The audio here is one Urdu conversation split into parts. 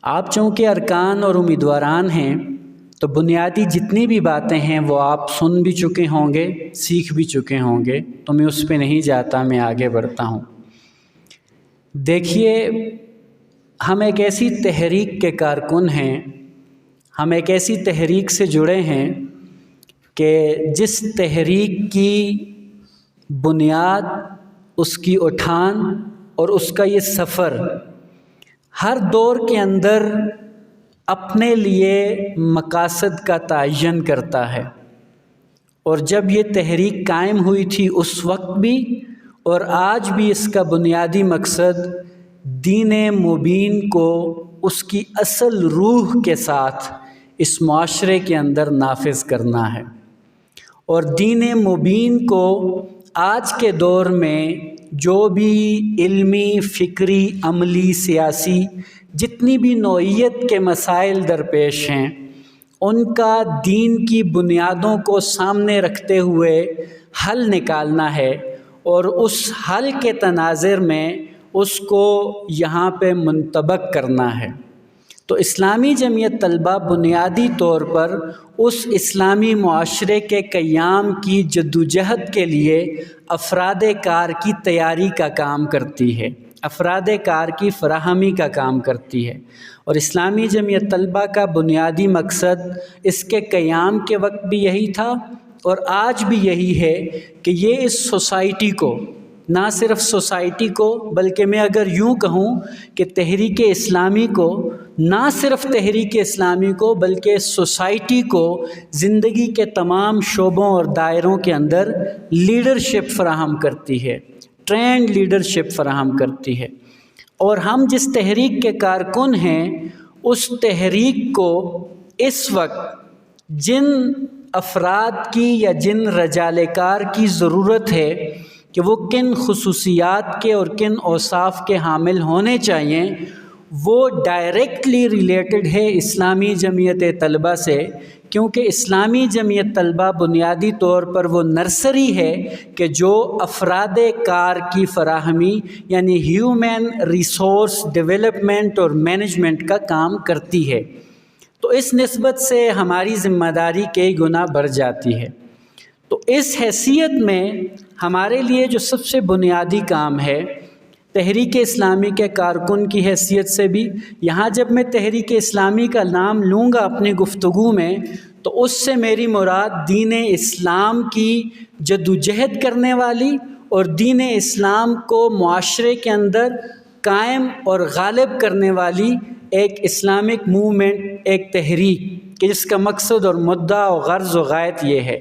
آپ چونکہ ارکان اور امیدواران ہیں تو بنیادی جتنی بھی باتیں ہیں وہ آپ سن بھی چکے ہوں گے، سیکھ بھی چکے ہوں گے، تو میں اس پہ نہیں جاتا، میں آگے بڑھتا ہوں۔ دیکھیے، ہم ایک ایسی تحریک کے کارکن ہیں، ہم ایک ایسی تحریک سے جڑے ہیں کہ جس تحریک کی بنیاد، اس کی اٹھان اور اس کا یہ سفر ہر دور کے اندر اپنے لیے مقاصد کا تعین کرتا ہے، اور جب یہ تحریک قائم ہوئی تھی اس وقت بھی اور آج بھی اس کا بنیادی مقصد دین مبین کو اس کی اصل روح کے ساتھ اس معاشرے کے اندر نافذ کرنا ہے۔ اور دین مبین کو آج کے دور میں جو بھی علمی، فکری، عملی، سیاسی جتنی بھی نوعیت کے مسائل درپیش ہیں، ان کا دین کی بنیادوں کو سامنے رکھتے ہوئے حل نکالنا ہے، اور اس حل کے تناظر میں اس کو یہاں پہ منطبق کرنا ہے۔ تو اسلامی جمعیت طلبہ بنیادی طور پر اس اسلامی معاشرے کے قیام کی جدوجہد کے لیے افراد کار کی تیاری کا کام کرتی ہے، افراد کار کی فراہمی کا کام کرتی ہے، اور اسلامی جمعیت طلبہ کا بنیادی مقصد اس کے قیام کے وقت بھی یہی تھا اور آج بھی یہی ہے کہ یہ اس سوسائٹی کو، نہ صرف سوسائٹی کو بلکہ میں اگر یوں کہوں کہ تحریک اسلامی کو، نہ صرف تحریک اسلامی کو بلکہ سوسائٹی کو زندگی کے تمام شعبوں اور دائروں کے اندر لیڈرشپ فراہم کرتی ہے، ٹرینڈ لیڈرشپ فراہم کرتی ہے۔ اور ہم جس تحریک کے کارکن ہیں، اس تحریک کو اس وقت جن افراد کی یا جن رجال کار کی ضرورت ہے کہ وہ کن خصوصیات کے اور کن اوصاف کے حامل ہونے چاہیے، وہ ڈائریکٹلی ریلیٹڈ ہے اسلامی جمعیت طلبہ سے، کیونکہ اسلامی جمعیت طلبہ بنیادی طور پر وہ نرسری ہے کہ جو افراد کار کی فراہمی یعنی ہیومن ریسورس ڈیولپمنٹ اور مینجمنٹ کا کام کرتی ہے۔ تو اس نسبت سے ہماری ذمہ داری کئی گنا بڑھ جاتی ہے۔ تو اس حیثیت میں ہمارے لیے جو سب سے بنیادی کام ہے، تحریک اسلامی کے کارکن کی حیثیت سے بھی، یہاں جب میں تحریک اسلامی کا نام لوں گا اپنی گفتگو میں تو اس سے میری مراد دین اسلام کی جدوجہد کرنے والی اور دین اسلام کو معاشرے کے اندر قائم اور غالب کرنے والی ایک اسلامک موومنٹ، ایک تحریک کہ جس کا مقصد اور مدعا و غرض و غایت یہ ہے۔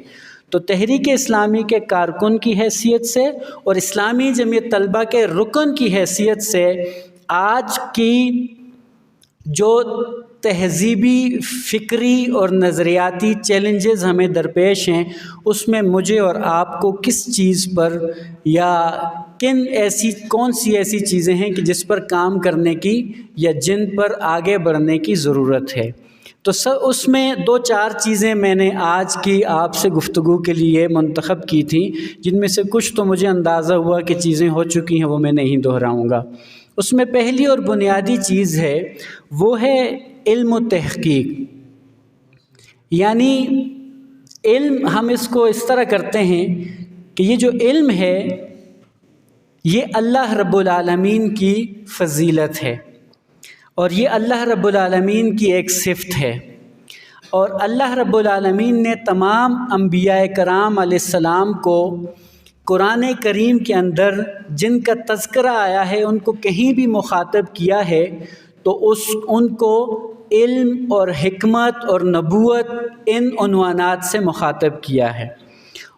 تو تحریک اسلامی کے کارکن کی حیثیت سے اور اسلامی جمعیت طلبہ کے رکن کی حیثیت سے آج کی جو تہذیبی، فکری اور نظریاتی چیلنجز ہمیں درپیش ہیں، اس میں مجھے اور آپ کو کس چیز پر یا کون سی ایسی چیزیں ہیں کہ جس پر کام کرنے کی یا جن پر آگے بڑھنے کی ضرورت ہے۔ تو اس میں 2-4 چیزیں میں نے آج کی آپ سے گفتگو کے لیے منتخب کی تھیں، جن میں سے کچھ تو مجھے اندازہ ہوا کہ چیزیں ہو چکی ہیں، وہ میں نہیں دہراؤں گا۔ اس میں پہلی اور بنیادی چیز ہے، وہ ہے علم و تحقیق۔ یعنی علم، ہم اس کو اس طرح کرتے ہیں کہ یہ جو علم ہے یہ اللہ رب العالمین کی فضیلت ہے، اور یہ اللہ رب العالمین کی ایک صفت ہے، اور اللہ رب العالمین نے تمام انبیاء کرام علیہ السلام کو قرآن کریم کے اندر جن کا تذکرہ آیا ہے ان کو کہیں بھی مخاطب کیا ہے تو ان کو علم اور حکمت اور نبوت ان عنوانات سے مخاطب کیا ہے۔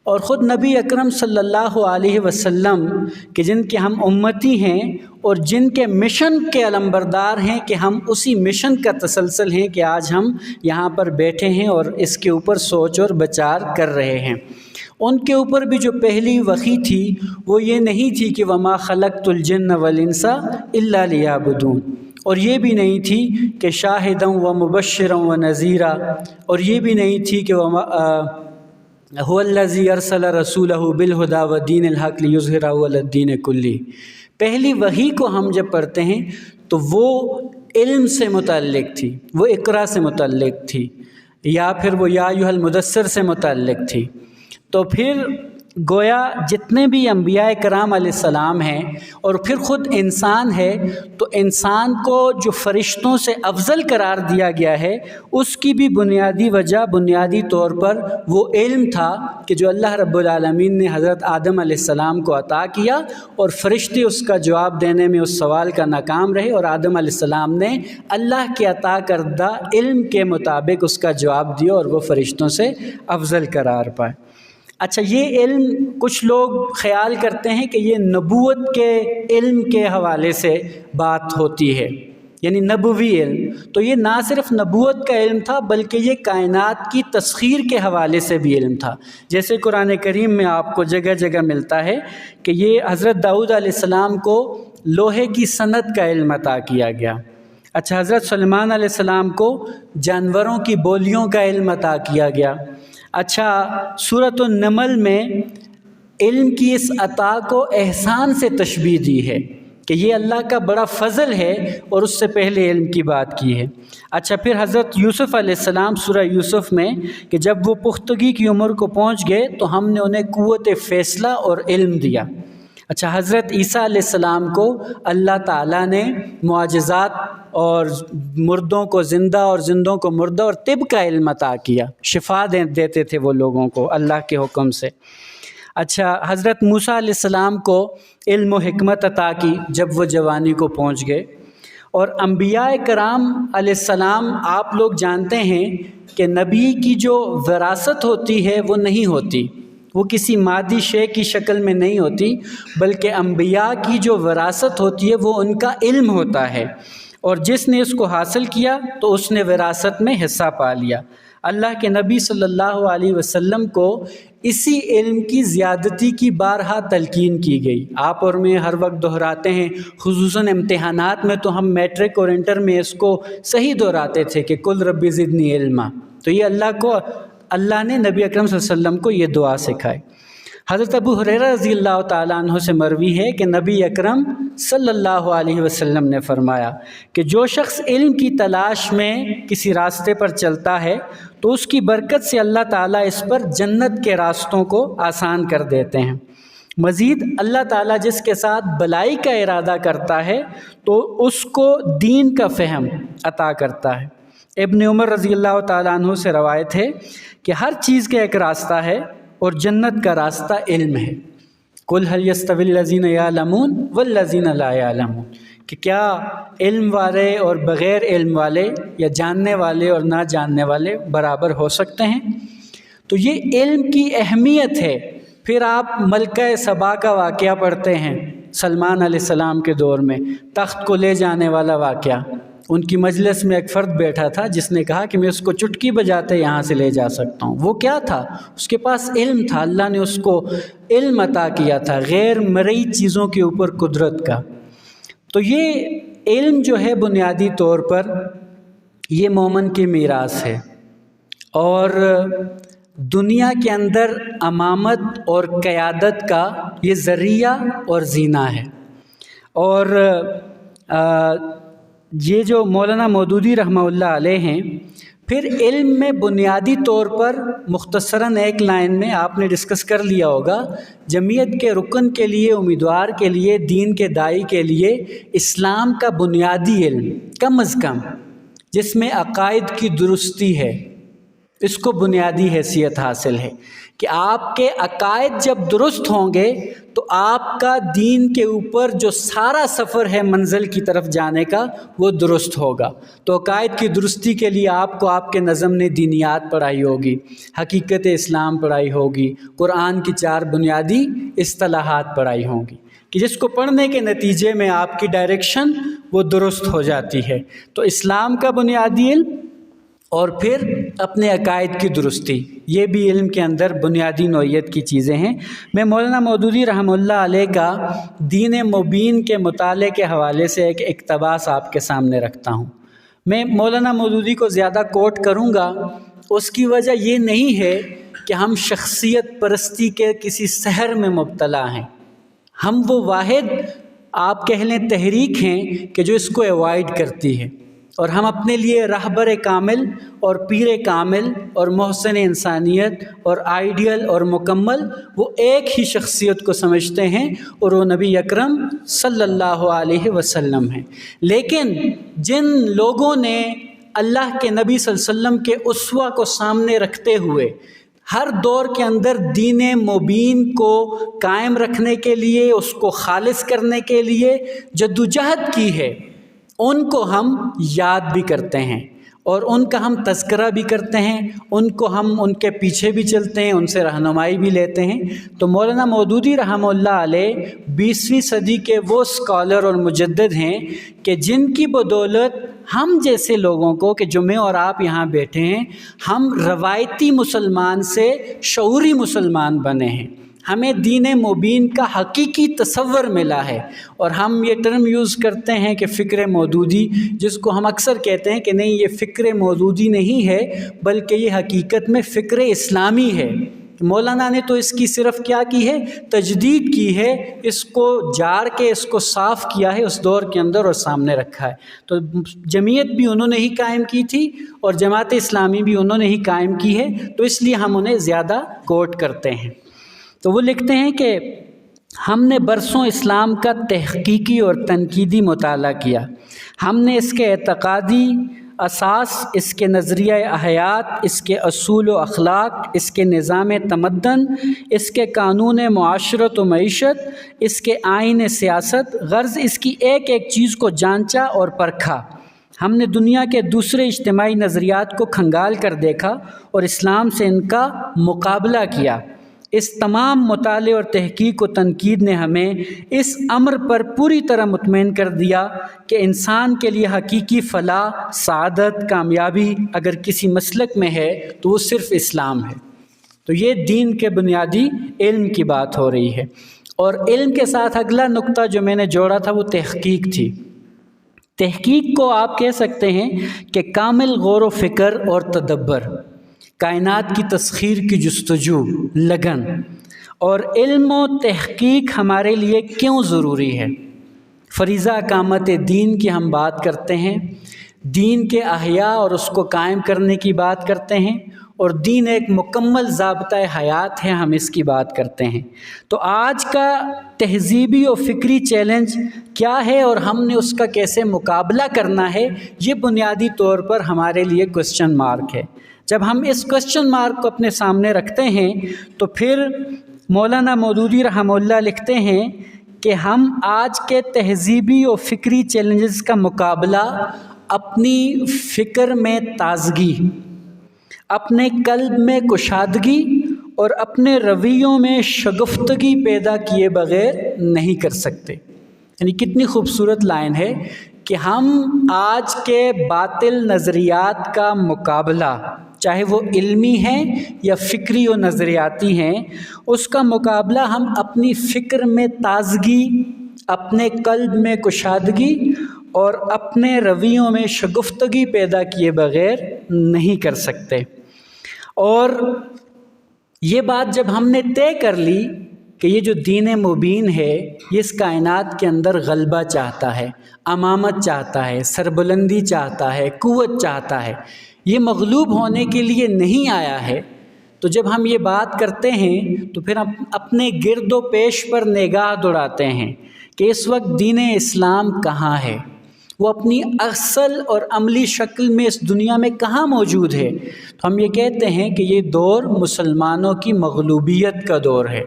اور خود نبی اکرم صلی اللہ علیہ وسلم کہ جن کے ہم امتی ہیں اور جن کے مشن کے علمبردار ہیں کہ ہم اسی مشن کا تسلسل ہیں کہ آج ہم یہاں پر بیٹھے ہیں اور اس کے اوپر سوچ اور بچار کر رہے ہیں، ان کے اوپر بھی جو پہلی وحی تھی وہ یہ نہیں تھی کہ وما خلقت الجن والانس الا لیعبدون، اور یہ بھی نہیں تھی کہ شاہدا و مبشرا و نذیرا، اور یہ بھی نہیں تھی کہ هو الذی ارسل رسولہ بالہدی ودین الحق لیظہرہ علی الدین کلہ۔ پہلی وحی کو ہم جب پڑھتے ہیں تو وہ علم سے متعلق تھی، وہ اقرا سے متعلق تھی، یا پھر وہ یا ایھا المدثر سے متعلق تھی۔ تو پھر گویا جتنے بھی انبیاء کرام علیہ السلام ہیں اور پھر خود انسان ہے، تو انسان کو جو فرشتوں سے افضل قرار دیا گیا ہے، اس کی بھی بنیادی وجہ، بنیادی طور پر وہ علم تھا کہ جو اللہ رب العالمین نے حضرت آدم علیہ السلام کو عطا کیا، اور فرشتے اس کا جواب دینے میں اس سوال کا ناکام رہے، اور آدم علیہ السلام نے اللہ کے عطا کردہ علم کے مطابق اس کا جواب دیا اور وہ فرشتوں سے افضل قرار پائے۔ اچھا، یہ علم کچھ لوگ خیال کرتے ہیں کہ یہ نبوت کے علم کے حوالے سے بات ہوتی ہے، یعنی نبوی علم۔ تو یہ نہ صرف نبوت کا علم تھا بلکہ یہ کائنات کی تسخیر کے حوالے سے بھی علم تھا، جیسے قرآن کریم میں آپ کو جگہ جگہ ملتا ہے کہ یہ حضرت داؤد علیہ السلام کو لوہے کی صنعت کا علم عطا کیا گیا۔ اچھا، حضرت سلیمان علیہ السلام کو جانوروں کی بولیوں کا علم عطا کیا گیا۔ اچھا، سورۃ النمل میں علم کی اس عطا کو احسان سے تشبیہ دی ہے کہ یہ اللہ کا بڑا فضل ہے، اور اس سے پہلے علم کی بات کی ہے۔ اچھا، پھر حضرت یوسف علیہ السلام سورہ یوسف میں کہ جب وہ پختگی کی عمر کو پہنچ گئے تو ہم نے انہیں قوت فیصلہ اور علم دیا۔ اچھا، حضرت عیسیٰ علیہ السلام کو اللہ تعالیٰ نے معجزات اور مردوں کو زندہ اور زندوں کو مردہ اور طب کا علم عطا کیا، شفا دیتے تھے وہ لوگوں کو اللہ کے حکم سے۔ اچھا، حضرت موسیٰ علیہ السلام کو علم و حکمت عطا کی جب وہ جوانی کو پہنچ گئے۔ اور انبیاء کرام علیہ السلام، آپ لوگ جانتے ہیں کہ نبی کی جو وراثت ہوتی ہے وہ نہیں ہوتی، وہ کسی مادی شے کی شکل میں نہیں ہوتی، بلکہ انبیاء کی جو وراثت ہوتی ہے وہ ان کا علم ہوتا ہے، اور جس نے اس کو حاصل کیا تو اس نے وراثت میں حصہ پا لیا۔ اللہ کے نبی صلی اللہ علیہ وسلم کو اسی علم کی زیادتی کی بارہا تلقین کی گئی۔ آپ اور میں ہر وقت دہراتے ہیں، خصوصاً امتحانات میں تو ہم میٹرک اور انٹر میں اس کو صحیح دہراتے تھے کہ قل رب زدنی علما۔ تو یہ اللہ نے نبی اکرم صلی اللہ علیہ وسلم کو یہ دعا سکھائی۔ حضرت ابو ہریرہ رضی اللہ تعالیٰ عنہ سے مروی ہے کہ نبی اکرم صلی اللہ علیہ وسلم نے فرمایا کہ جو شخص علم کی تلاش میں کسی راستے پر چلتا ہے تو اس کی برکت سے اللہ تعالیٰ اس پر جنت کے راستوں کو آسان کر دیتے ہیں۔ مزید اللہ تعالیٰ جس کے ساتھ بلائی کا ارادہ کرتا ہے تو اس کو دین کا فہم عطا کرتا ہے۔ ابن عمر رضی اللہ تعالیٰ عنہ سے روایت ہے کہ ہر چیز کا ایک راستہ ہے اور جنت کا راستہ علم ہے۔ قل هل يستوي الذين يعلمون والذين لا يعلمون، کہ کیا علم والے اور بغیر علم والے یا جاننے والے اور نہ جاننے والے برابر ہو سکتے ہیں؟ تو یہ علم کی اہمیت ہے۔ پھر آپ ملکہ سبا کا واقعہ پڑھتے ہیں، سلمان علیہ السلام کے دور میں تخت کو لے جانے والا واقعہ۔ ان کی مجلس میں ایک فرد بیٹھا تھا جس نے کہا کہ میں اس کو چٹکی بجاتے یہاں سے لے جا سکتا ہوں۔ وہ کیا تھا؟ اس کے پاس علم تھا، اللہ نے اس کو علم عطا کیا تھا، غیر مرئی چیزوں کے اوپر قدرت کا۔ تو یہ علم جو ہے بنیادی طور پر یہ مومن کی میراث ہے، اور دنیا کے اندر امامت اور قیادت کا یہ ذریعہ اور زینہ ہے۔ اور یہ جو مولانا مودودی رحمہ اللہ علیہ ہیں، پھر علم میں بنیادی طور پر مختصراً ایک لائن میں آپ نے ڈسکس کر لیا ہوگا، جمعیت کے رکن کے لیے، امیدوار کے لیے، دین کے داعی کے لیے اسلام کا بنیادی علم کم از کم جس میں عقائد کی درستی ہے، اس کو بنیادی حیثیت حاصل ہے کہ آپ کے عقائد جب درست ہوں گے تو آپ کا دین کے اوپر جو سارا سفر ہے منزل کی طرف جانے کا وہ درست ہوگا۔ تو عقائد کی درستی کے لیے آپ کو آپ کے نظم نے دینیات پڑھائی ہوگی، حقیقت اسلام پڑھائی ہوگی، قرآن کی 4 بنیادی اصطلاحات پڑھائی ہوں گی، کہ جس کو پڑھنے کے نتیجے میں آپ کی ڈائریکشن وہ درست ہو جاتی ہے۔ تو اسلام کا بنیادی علم اور پھر اپنے عقائد کی درستی، یہ بھی علم کے اندر بنیادی نوعیت کی چیزیں ہیں۔ میں مولانا مودودی رحمہ اللہ علیہ کا دین مبین کے مطالعے کے حوالے سے ایک اقتباس آپ کے سامنے رکھتا ہوں۔ میں مولانا مودودی کو زیادہ کوٹ کروں گا، اس کی وجہ یہ نہیں ہے کہ ہم شخصیت پرستی کے کسی سحر میں مبتلا ہیں، ہم وہ واحد آپ کہہ لیں تحریک ہیں کہ جو اس کو ایوائڈ کرتی ہے۔ اور ہم اپنے لیے رہبر کامل اور پیر کامل اور محسن انسانیت اور آئیڈیل اور مکمل وہ ایک ہی شخصیت کو سمجھتے ہیں، اور وہ نبی اکرم صلی اللہ علیہ وسلم ہیں۔ لیکن جن لوگوں نے اللہ کے نبی صلی اللہ علیہ وسلم کے اسوہ کو سامنے رکھتے ہوئے ہر دور کے اندر دین مبین کو قائم رکھنے کے لیے، اس کو خالص کرنے کے لیے جدوجہد کی ہے، ان کو ہم یاد بھی کرتے ہیں اور ان کا ہم تذکرہ بھی کرتے ہیں، ان کو ہم ان کے پیچھے بھی چلتے ہیں، ان سے رہنمائی بھی لیتے ہیں۔ تو مولانا مودودی رحمہ اللہ علیہ 20ویں صدی کے وہ اسکالر اور مجدد ہیں کہ جن کی بدولت ہم جیسے لوگوں کو، کہ جو میں اور آپ یہاں بیٹھے ہیں، ہم روایتی مسلمان سے شعوری مسلمان بنے ہیں، ہمیں دین مبین کا حقیقی تصور ملا ہے، اور ہم یہ ٹرم یوز کرتے ہیں کہ فکر مودودی، جس کو ہم اکثر کہتے ہیں کہ نہیں یہ فکر مودودی نہیں ہے بلکہ یہ حقیقت میں فکر اسلامی ہے۔ مولانا نے تو اس کی صرف کیا کی ہے؟ تجدید کی ہے، اس کو جاڑ کے اس کو صاف کیا ہے اس دور کے اندر اور سامنے رکھا ہے۔ تو جمعیت بھی انہوں نے ہی قائم کی تھی اور جماعت اسلامی بھی انہوں نے ہی قائم کی ہے، تو اس لیے ہم انہیں زیادہ کوٹ کرتے ہیں۔ تو وہ لکھتے ہیں کہ ہم نے برسوں اسلام کا تحقیقی اور تنقیدی مطالعہ کیا، ہم نے اس کے اعتقادی اساس، اس کے نظریہ حیات، اس کے اصول و اخلاق، اس کے نظام تمدن، اس کے قانون معاشرت و معیشت، اس کے آئین سیاست، غرض اس کی ایک ایک چیز کو جانچا اور پرکھا۔ ہم نے دنیا کے دوسرے اجتماعی نظریات کو کھنگال کر دیکھا اور اسلام سے ان کا مقابلہ کیا۔ اس تمام مطالعے اور تحقیق و تنقید نے ہمیں اس امر پر پوری طرح مطمئن کر دیا کہ انسان کے لیے حقیقی فلاح، سعادت، کامیابی اگر کسی مسلک میں ہے تو وہ صرف اسلام ہے۔ تو یہ دین کے بنیادی علم کی بات ہو رہی ہے، اور علم کے ساتھ اگلا نقطہ جو میں نے جوڑا تھا وہ تحقیق تھی۔ تحقیق کو آپ کہہ سکتے ہیں کہ کامل غور و فکر اور تدبر، کائنات کی تسخیر کی جستجو، لگن، اور علم و تحقیق ہمارے لیے کیوں ضروری ہے؟ فریضہ اقامت دین کی ہم بات کرتے ہیں، دین کے احیاء اور اس کو قائم کرنے کی بات کرتے ہیں، اور دین ایک مکمل ضابطۂ حیات ہے، ہم اس کی بات کرتے ہیں۔ تو آج کا تہذیبی و فکری چیلنج کیا ہے اور ہم نے اس کا کیسے مقابلہ کرنا ہے، یہ بنیادی طور پر ہمارے لیے کوسچن مارک ہے۔ جب ہم اس کوسچن مارک کو اپنے سامنے رکھتے ہیں تو پھر مولانا مودودی رحمہ اللہ لکھتے ہیں کہ ہم آج کے تہذیبی و فکری چیلنجز کا مقابلہ اپنی فکر میں تازگی، اپنے قلب میں کشادگی اور اپنے رویوں میں شگفتگی پیدا کیے بغیر نہیں کر سکتے۔ یعنی کتنی خوبصورت لائن ہے کہ ہم آج کے باطل نظریات کا مقابلہ، چاہے وہ علمی ہیں یا فکری و نظریاتی ہیں، اس کا مقابلہ ہم اپنی فکر میں تازگی، اپنے قلب میں کشادگی اور اپنے رویوں میں شگفتگی پیدا کیے بغیر نہیں کر سکتے۔ اور یہ بات جب ہم نے طے کر لی کہ یہ جو دین مبین ہے یہ اس کائنات کے اندر غلبہ چاہتا ہے، امامت چاہتا ہے، سربلندی چاہتا ہے، قوت چاہتا ہے، یہ مغلوب ہونے کے لیے نہیں آیا ہے، تو جب ہم یہ بات کرتے ہیں تو پھر ہم اپنے گرد و پیش پر نگاہ دوڑاتے ہیں کہ اس وقت دین اسلام کہاں ہے، وہ اپنی اصل اور عملی شکل میں اس دنیا میں کہاں موجود ہے۔ تو ہم یہ کہتے ہیں کہ یہ دور مسلمانوں کی مغلوبیت کا دور ہے،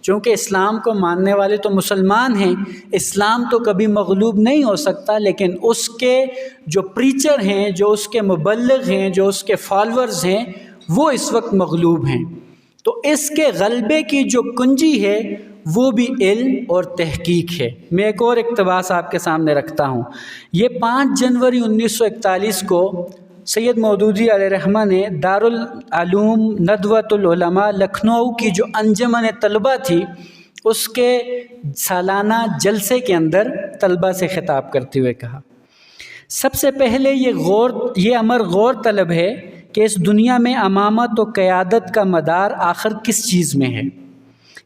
چونکہ اسلام کو ماننے والے تو مسلمان ہیں، اسلام تو کبھی مغلوب نہیں ہو سکتا، لیکن اس کے جو پریچر ہیں، جو اس کے مبلغ ہیں، جو اس کے فالورز ہیں، وہ اس وقت مغلوب ہیں۔ تو اس کے غلبے کی جو کنجی ہے وہ بھی علم اور تحقیق ہے۔ میں ایک اور اقتباس آپ کے سامنے رکھتا ہوں۔ یہ 5 جنوری 1941 کو سید مودودی علیہ رحمہ نے دارالعلوم ندوۃ العلماء لکھنؤ کی جو انجمن طلبہ تھی اس کے سالانہ جلسے کے اندر طلبہ سے خطاب کرتے ہوئے کہا، سب سے پہلے یہ امر غور طلب ہے کہ اس دنیا میں امامت و قیادت کا مدار آخر کس چیز میں ہے؟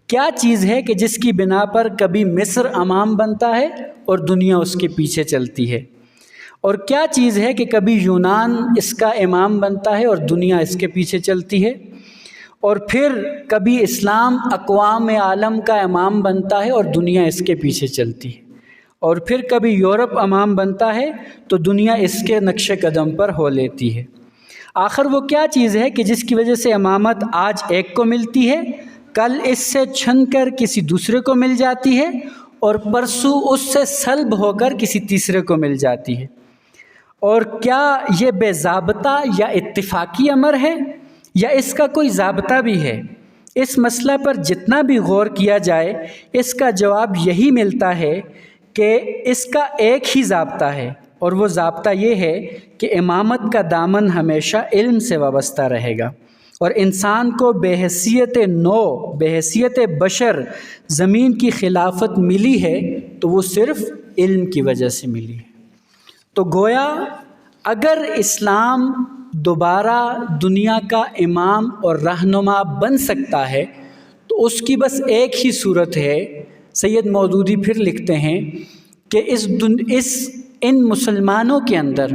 کیا چیز ہے کہ جس کی بنا پر کبھی مصر امام بنتا ہے اور دنیا اس کے پیچھے چلتی ہے؟ اور کیا چیز ہے کہ کبھی یونان اس کا امام بنتا ہے اور دنیا اس کے پیچھے چلتی ہے، اور پھر کبھی اسلام اقوام عالم کا امام بنتا ہے اور دنیا اس کے پیچھے چلتی ہے، اور پھر کبھی یورپ امام بنتا ہے تو دنیا اس کے نقش قدم پر ہو لیتی ہے۔ آخر وہ کیا چیز ہے کہ جس کی وجہ سے امامت آج ایک کو ملتی ہے، کل اس سے چھن کر کسی دوسرے کو مل جاتی ہے، اور پرسوں اس سے سلب ہو کر کسی تیسرے کو مل جاتی ہے؟ اور کیا یہ بے ضابطہ یا اتفاقی امر ہے، یا اس کا کوئی ضابطہ بھی ہے؟ اس مسئلہ پر جتنا بھی غور کیا جائے اس کا جواب یہی ملتا ہے کہ اس کا ایک ہی ضابطہ ہے، اور وہ ضابطہ یہ ہے کہ امامت کا دامن ہمیشہ علم سے وابستہ رہے گا، اور انسان کو بحیثیت نو، بحیثیت بشر زمین کی خلافت ملی ہے تو وہ صرف علم کی وجہ سے ملی ہے۔ تو گویا اگر اسلام دوبارہ دنیا کا امام اور رہنما بن سکتا ہے تو اس کی بس ایک ہی صورت ہے۔ سید مودودی پھر لکھتے ہیں کہ ان مسلمانوں کے اندر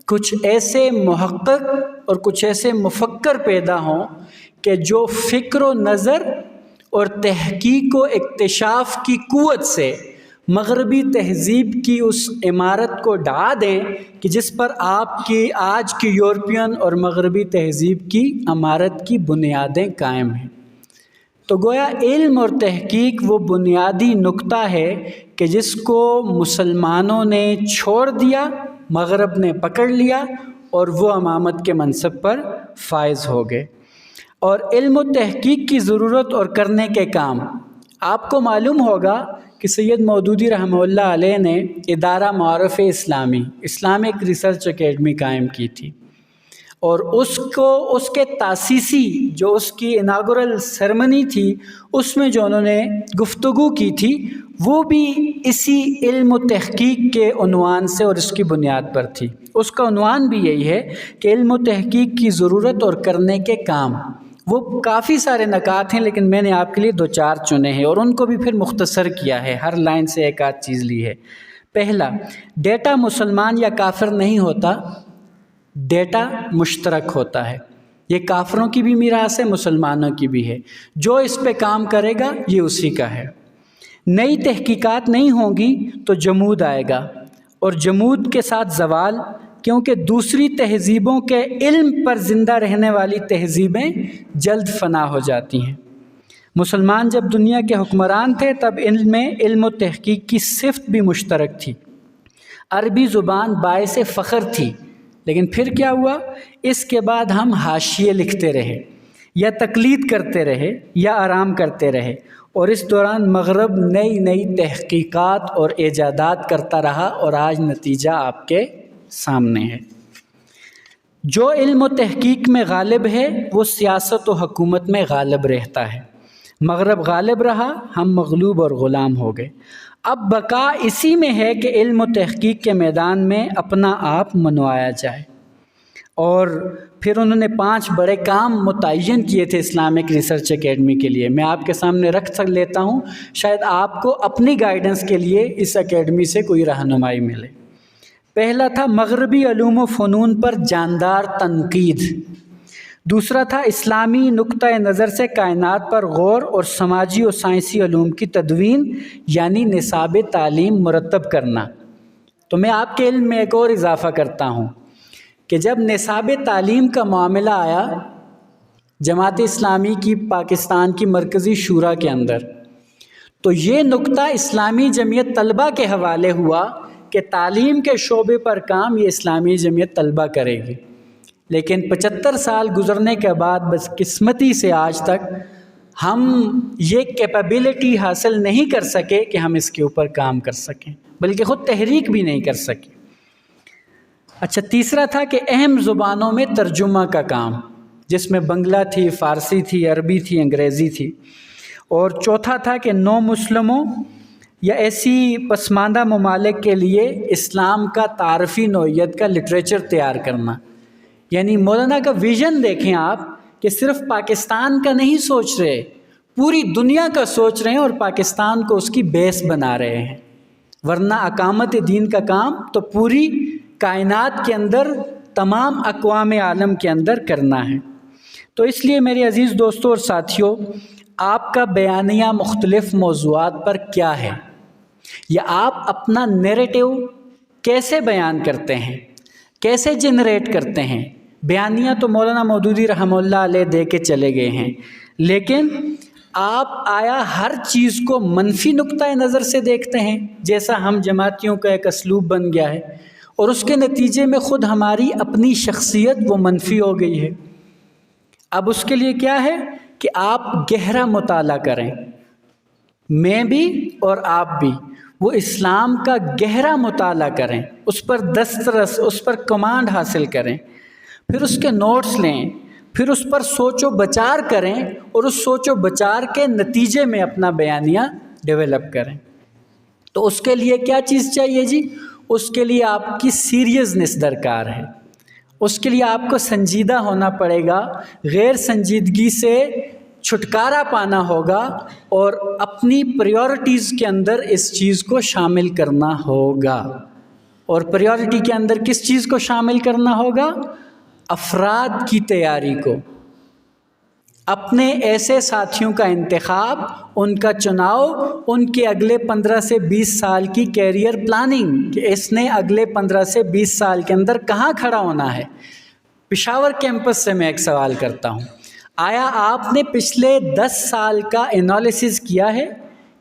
کچھ ایسے محقق اور کچھ ایسے مفکر پیدا ہوں کہ جو فکر و نظر اور تحقیق و اکتشاف کی قوت سے مغربی تہذیب کی اس عمارت کو ڈھا دیں کہ جس پر آپ کی آج کی یورپین اور مغربی تہذیب کی عمارت کی بنیادیں قائم ہیں۔ تو گویا علم اور تحقیق وہ بنیادی نقطہ ہے کہ جس کو مسلمانوں نے چھوڑ دیا، مغرب نے پکڑ لیا، اور وہ امامت کے منصب پر فائز ہو گئے۔ اور علم و تحقیق کی ضرورت اور کرنے کے کام، آپ کو معلوم ہوگا کہ سید مودودی رحمہ اللہ علیہ نے ادارہ معارف اسلامی، اسلامک ریسرچ اکیڈمی قائم کی تھی، اور اس کے تاسیسی جو اس کی اناگورل سرمنی تھی اس میں جو انہوں نے گفتگو کی تھی وہ بھی اسی علم و تحقیق کے عنوان سے اور اس کی بنیاد پر تھی۔ اس کا عنوان بھی یہی ہے کہ علم و تحقیق کی ضرورت اور کرنے کے کام۔ وہ کافی سارے نکات ہیں لیکن میں نے آپ کے لیے 2-4 چنے ہیں اور ان کو بھی پھر مختصر کیا ہے، ہر لائن سے ایک آدھ چیز لی ہے۔ پہلا، ڈیٹا مسلمان یا کافر نہیں ہوتا، ڈیٹا مشترک ہوتا ہے۔ یہ کافروں کی بھی میراث ہے، مسلمانوں کی بھی ہے۔ جو اس پہ کام کرے گا یہ اسی کا ہے۔ نئی تحقیقات نہیں ہوں گی تو جمود آئے گا، اور جمود کے ساتھ زوال، کیونکہ دوسری تہذیبوں کے علم پر زندہ رہنے والی تہذیبیں جلد فنا ہو جاتی ہیں۔ مسلمان جب دنیا کے حکمران تھے تب علم میں علم و تحقیق کی صفت بھی مشترک تھی۔ عربی زبان باعث فخر تھی، لیکن پھر کیا ہوا؟ اس کے بعد ہم حاشیے لکھتے رہے، یا تقلید کرتے رہے، یا آرام کرتے رہے، اور اس دوران مغرب نئی تحقیقات اور ایجادات کرتا رہا، اور آج نتیجہ آپ کے سامنے ہے۔ جو علم و تحقیق میں غالب ہے وہ سیاست و حکومت میں غالب رہتا ہے۔ مغرب غالب رہا، ہم مغلوب اور غلام ہو گئے۔ اب بقا اسی میں ہے کہ علم و تحقیق کے میدان میں اپنا آپ منوایا جائے۔ اور پھر انہوں نے 5 بڑے کام متعین کیے تھے اسلامک ریسرچ اکیڈمی کے لیے، میں آپ کے سامنے رکھ لیتا ہوں، شاید آپ کو اپنی گائیڈنس کے لیے اس اکیڈمی سے کوئی رہنمائی ملے۔ پہلا تھا مغربی علوم و فنون پر جاندار تنقید۔ دوسرا تھا اسلامی نقطہ نظر سے کائنات پر غور اور سماجی و سائنسی علوم کی تدوین، یعنی نصاب تعلیم مرتب کرنا۔ تو میں آپ کے علم میں ایک اور اضافہ کرتا ہوں کہ جب نصاب تعلیم کا معاملہ آیا جماعت اسلامی کی پاکستان کی مرکزی شورا کے اندر، تو یہ نقطہ اسلامی جمعیت طلبہ کے حوالے ہوا کہ تعلیم کے شعبے پر کام یہ اسلامی جمعیت طلبہ کرے گی، لیکن 75 سال گزرنے کے بعد بدقسمتی سے آج تک ہم یہ کیپیبلٹی حاصل نہیں کر سکے کہ ہم اس کے اوپر کام کر سکیں، بلکہ خود تحریک بھی نہیں کر سکے۔ اچھا، تیسرا تھا کہ اہم زبانوں میں ترجمہ کا کام، جس میں بنگلہ تھی، فارسی تھی، عربی تھی، انگریزی تھی۔ اور چوتھا تھا کہ نو مسلموں یا ایسی پسماندہ ممالک کے لیے اسلام کا تعارفی نوعیت کا لٹریچر تیار کرنا۔ یعنی مولانا کا ویژن دیکھیں آپ کہ صرف پاکستان کا نہیں سوچ رہے، پوری دنیا کا سوچ رہے ہیں اور پاکستان کو اس کی بیس بنا رہے ہیں، ورنہ اقامت دین کا کام تو پوری کائنات کے اندر تمام اقوام عالم کے اندر کرنا ہے۔ تو اس لیے میرے عزیز دوستوں اور ساتھیوں، آپ کا بیانیہ مختلف موضوعات پر کیا ہے، یا آپ اپنا نیریٹو کیسے بیان کرتے ہیں، کیسے جنریٹ کرتے ہیں؟ بیانیہ تو مولانا مودودی رحمہ اللہ علیہ دے کے چلے گئے ہیں، لیکن آپ آیا ہر چیز کو منفی نقطۂ نظر سے دیکھتے ہیں، جیسا ہم جماعتیوں کا ایک اسلوب بن گیا ہے، اور اس کے نتیجے میں خود ہماری اپنی شخصیت وہ منفی ہو گئی ہے۔ اب اس کے لیے کیا ہے کہ آپ گہرا مطالعہ کریں، میں بھی اور آپ بھی، وہ اسلام کا گہرا مطالعہ کریں، اس پر دسترس، اس پر کمانڈ حاصل کریں، پھر اس کے نوٹس لیں، پھر اس پر سوچ و بچار کریں، اور اس سوچ و بچار کے نتیجے میں اپنا بیانیہ ڈیولپ کریں۔ تو اس کے لیے کیا چیز چاہیے جی؟ اس کے لیے آپ کی سیریسنس درکار ہے، اس کے لیے آپ کو سنجیدہ ہونا پڑے گا، غیر سنجیدگی سے چھٹکارا پانا ہوگا، اور اپنی پریورٹیز کے اندر اس چیز کو شامل کرنا ہوگا۔ اور پریورٹی کے اندر کس چیز کو شامل کرنا ہوگا؟ افراد کی تیاری کو، اپنے ایسے ساتھیوں کا انتخاب، ان کا چناؤ، ان کے اگلے 15 سے 20 سال کی کیریئر پلاننگ، کہ اس نے اگلے 15 سے 20 سال کے اندر کہاں کھڑا ہونا ہے۔ پشاور کیمپس سے میں ایک سوال کرتا ہوں، آیا آپ نے پچھلے 10 سال کا انالیسس کیا ہے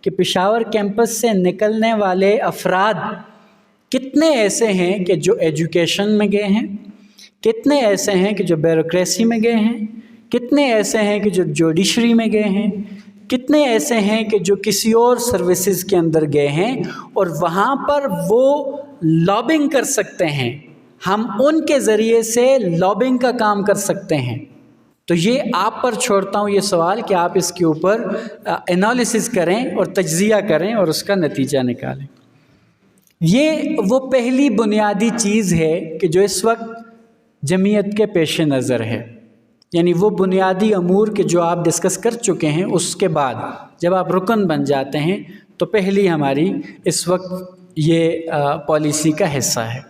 کہ پشاور کیمپس سے نکلنے والے افراد کتنے ایسے ہیں کہ جو ایجوکیشن میں گئے ہیں، کتنے ایسے ہیں کہ جو بیوروکریسی میں گئے ہیں، کتنے ایسے ہیں کہ جو جوڈیشری میں گئے ہیں، کتنے ایسے ہیں کہ جو کسی اور سروسز کے اندر گئے ہیں اور وہاں پر وہ لابنگ کر سکتے ہیں، ہم ان کے ذریعے سے لابنگ کا کام کر سکتے ہیں۔ تو یہ آپ پر چھوڑتا ہوں یہ سوال کہ آپ اس کے اوپر انالیسس کریں اور تجزیہ کریں اور اس کا نتیجہ نکالیں۔ یہ وہ پہلی بنیادی چیز ہے کہ جو اس وقت جمعیت کے پیش نظر ہے، یعنی وہ بنیادی امور کہ جو آپ ڈسکس کر چکے ہیں، اس کے بعد جب آپ رکن بن جاتے ہیں تو پہلی ہماری اس وقت یہ پالیسی کا حصہ ہے۔